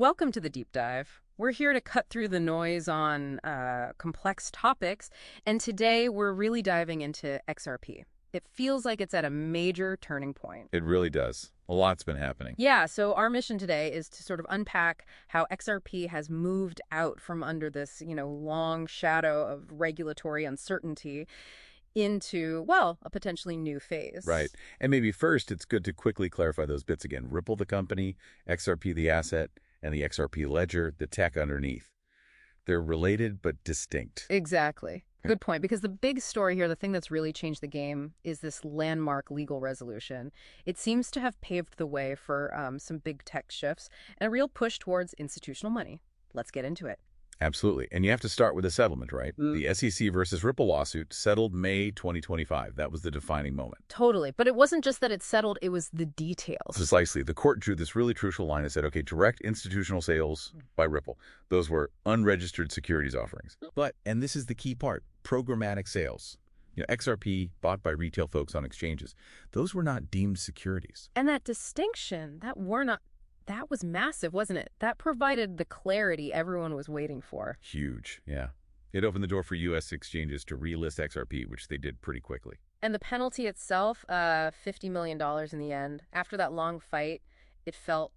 Welcome to the deep dive. We're here to cut through the noise on complex topics, and today we're really diving into XRP. It feels like it's at a major turning point. It really does. A lot's been happening. Yeah, so our mission today is to sort of unpack how XRP has moved out from under this, long shadow of regulatory uncertainty into, well, a potentially new phase. Right. And maybe first, it's good to quickly clarify those bits again. Ripple, the company, XRP, the asset, and the XRP ledger, the tech underneath. They're related but distinct. Exactly. Good point, because the big story here, the thing that's really changed the game, is this landmark legal resolution. It seems to have paved the way for some big tech shifts and a real push towards institutional money. Let's get into it. Absolutely. And you have to start with a settlement, right? The SEC versus Ripple lawsuit settled May 2025. That was the defining moment. Totally. But it wasn't just that it settled, it was the details. Precisely. The court drew this really crucial line and said, okay, direct institutional sales by Ripple. Those were unregistered securities offerings. But, and this is the key part, programmatic sales. XRP bought by retail folks on exchanges. Those were not deemed securities. And that distinction, that was massive, wasn't it? That provided the clarity everyone was waiting for. Huge, yeah. It opened the door for U.S. exchanges to relist XRP, which they did pretty quickly. And the penalty itself, $50 million in the end. After that long fight, it felt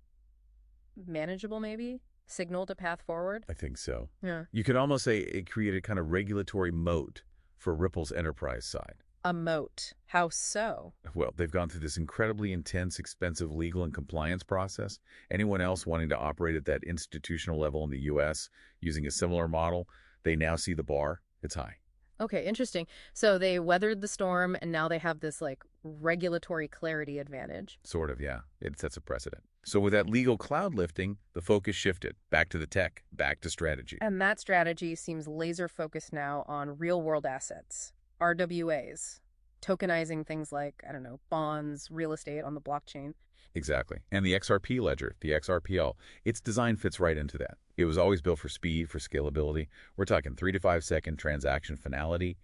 manageable, maybe? Signaled a path forward? I think so. Yeah. You could almost say it created kind of regulatory moat for Ripple's enterprise side. A moat. How so? Well, they've gone through this incredibly intense, expensive legal and compliance process. Anyone else wanting to operate at that institutional level in the U.S. using a similar model, they now see the bar. It's high. Okay, interesting. So they weathered the storm, and now they have this, regulatory clarity advantage. Sort of, yeah. It sets a precedent. So with that legal cloud lifting, the focus shifted. Back to the tech, back to strategy. And that strategy seems laser-focused now on real-world assets. RWAs, tokenizing things like, bonds, real estate on the blockchain. Exactly. And the XRP ledger, the XRPL, its design fits right into that. It was always built for speed, for scalability. We're talking 3 to 5 second transaction finality,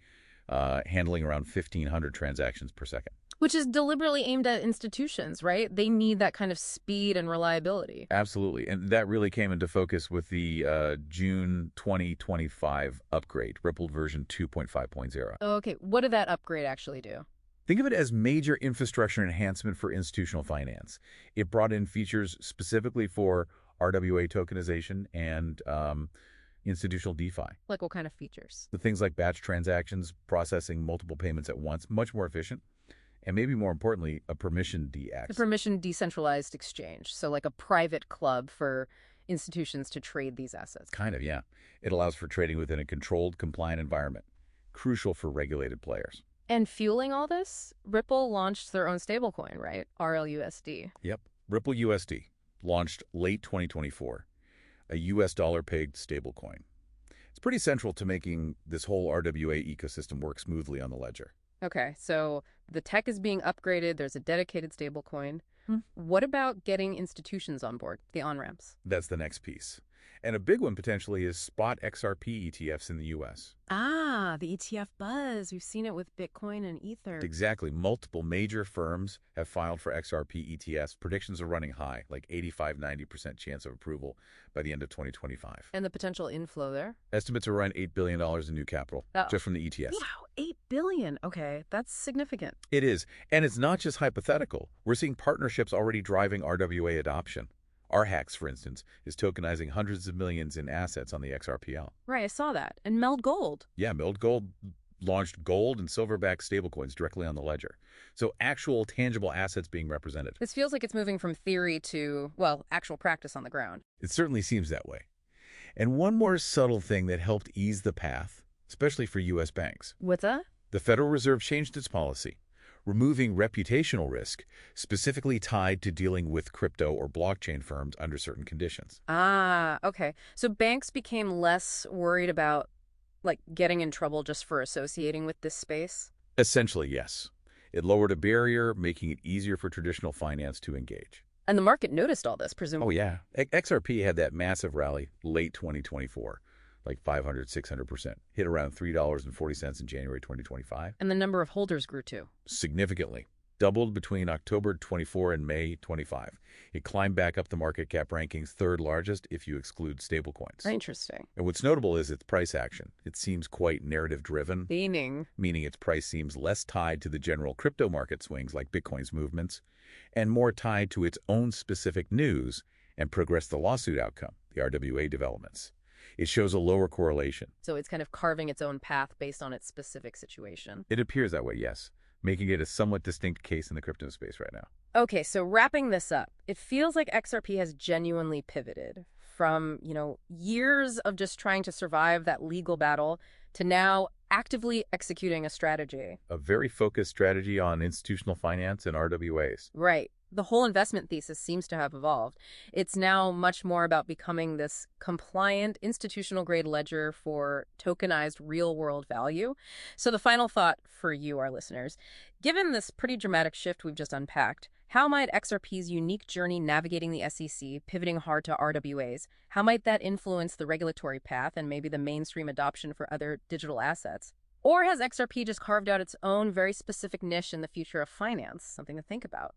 handling around 1,500 transactions per second. Which is deliberately aimed at institutions, right? They need that kind of speed and reliability. Absolutely. And that really came into focus with the June 2025 upgrade, Ripple version 2.5.0. Okay, what did that upgrade actually do? Think of it as major infrastructure enhancement for institutional finance. It brought in features specifically for RWA tokenization and institutional DeFi. Like what kind of features? The things like batch transactions, processing multiple payments at once, much more efficient. And maybe more importantly, a permission DX. A permission decentralized exchange. So like a private club for institutions to trade these assets. Kind of, yeah. It allows for trading within a controlled, compliant environment. Crucial for regulated players. And fueling all this, Ripple launched their own stablecoin, right? RLUSD. Yep. Ripple USD launched late 2024, a US dollar-pegged stablecoin. It's pretty central to making this whole RWA ecosystem work smoothly on the ledger. Okay, so the tech is being upgraded. There's a dedicated stablecoin. What about getting institutions on board, the on-ramps? That's the next piece. And a big one potentially is spot XRP ETFs in the U.S. Ah, the ETF buzz. We've seen it with Bitcoin and Ether. Exactly. Multiple major firms have filed for XRP ETFs. Predictions are running high, like 85–90% chance of approval by the end of 2025. And the potential inflow there? Estimates are around $8 billion in new capital, just from the ETFs. Wow, $8 billion. Okay, that's significant. It is. And it's not just hypothetical. We're seeing partnerships already driving RWA adoption. RHAX, for instance, is tokenizing hundreds of millions in assets on the XRPL. Right, I saw that. And Meld Gold. Yeah, Meld Gold launched gold and silver-backed stablecoins directly on the ledger. So actual tangible assets being represented. This feels like it's moving from theory to, well, actual practice on the ground. It certainly seems that way. And one more subtle thing that helped ease the path, especially for U.S. banks. What's that? The Federal Reserve changed its policy, removing reputational risk, specifically tied to dealing with crypto or blockchain firms under certain conditions. Ah, okay. So banks became less worried about, getting in trouble just for associating with this space? Essentially, yes. It lowered a barrier, making it easier for traditional finance to engage. And the market noticed all this, presumably. Oh, yeah. XRP had that massive rally late 2024. Like 500, 600%. Hit around $3.40 in January 2025. And the number of holders grew too. Significantly. doubled between October 24 and May 25. It climbed back up the market cap rankings third largest if you exclude stablecoins. Interesting. And what's notable is its price action. It seems quite narrative-driven, meaning its price seems less tied to the general crypto market swings like Bitcoin's movements, and more tied to its own specific news and progress the lawsuit outcome, the RWA developments. It shows a lower correlation. So it's kind of carving its own path based on its specific situation. It appears that way, yes, making it a somewhat distinct case in the crypto space right now. Okay, so wrapping this up, it feels like XRP has genuinely pivoted from, years of just trying to survive that legal battle to now actively executing a strategy. A very focused strategy on institutional finance and RWAs. Right. The whole investment thesis seems to have evolved. It's now much more about becoming this compliant institutional-grade ledger for tokenized real-world value. So the final thought for you, our listeners, given this pretty dramatic shift we've just unpacked, how might XRP's unique journey navigating the SEC, pivoting hard to RWAs, how might that influence the regulatory path and maybe the mainstream adoption for other digital assets? Or has XRP just carved out its own very specific niche in the future of finance? Something to think about.